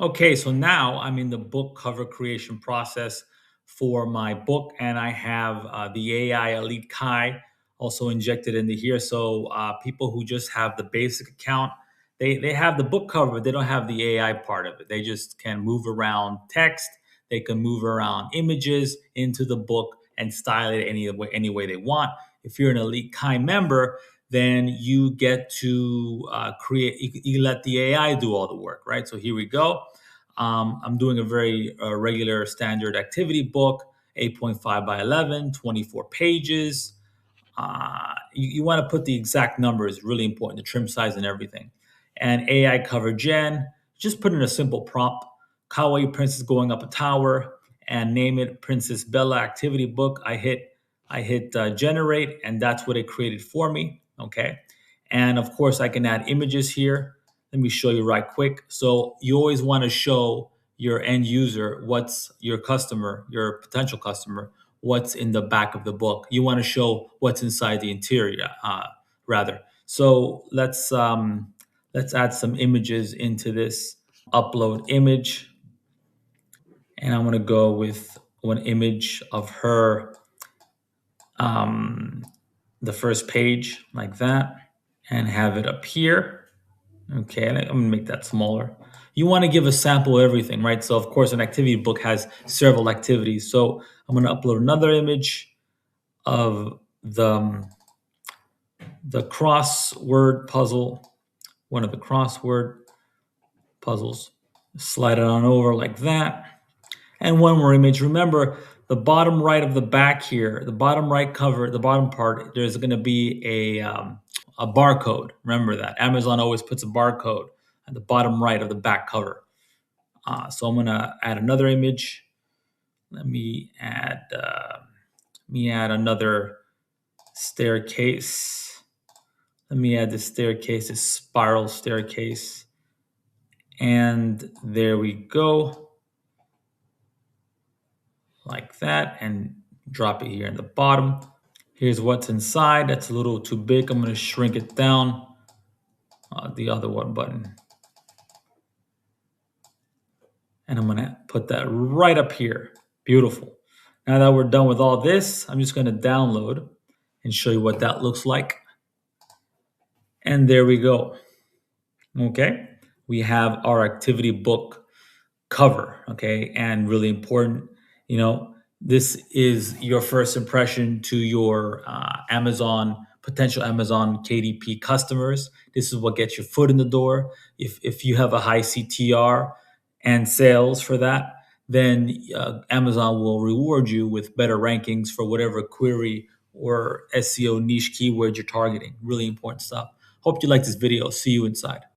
Okay, so now I'm in the book cover creation process for my book, and I have the AI Elite Kai also injected into here. So people who just have the basic account, they have the book cover, but they don't have the AI part of it. They just can move around text, they can move around images into the book and style it any way they want. If you're an Elite Kai member, then you get to create. You let the AI do all the work, right? So here we go. I'm doing a very regular standard activity book, 8.5 by 11, 24 pages. You want to put the exact numbers, really important, the trim size and everything. And AI cover gen, just put in a simple prompt. Kawaii princess going up a tower, and name it Princess Bella activity book. I hit generate, and that's what it created for me. Okay. And of course, I can add images here. Let me show you right quick. So you always want to show your end user, what's your customer, your potential customer, what's in the back of the book. You want to show what's inside the interior, rather. So let's add some images into this. Upload image, and I'm going to go with one image of her, um, the first page, like that, and have it appear. Okay, and I'm gonna make that smaller. You want to give a sample of everything, right? So of course, an activity book has several activities. So I'm going to upload another image of the crossword puzzle, one of the crossword puzzles. Slide it on over like that. And one more image. Remember, the bottom right of the back here, the bottom right cover, the bottom part, there's going to be a barcode. Remember that. Amazon always puts a barcode at the bottom right of the back cover. So I'm going to add another image. Let me add another staircase. Let me add the staircase, this spiral staircase. And there we go. Like that. And drop it here in the bottom. Here's what's inside. That's a little too big. I'm going to shrink it down. The other one button. And I'm going to put that right up here. Beautiful. Now that we're done with all this, I'm just going to download and show you what that looks like. And there we go. Okay. We have our activity book cover. Okay. And really important, this is your first impression to your potential Amazon KDP customers. This is what gets your foot in the door. If you have a high CTR and sales for that, then Amazon will reward you with better rankings for whatever query or SEO niche keyword you're targeting. Really important stuff. Hope you like this video. See you inside.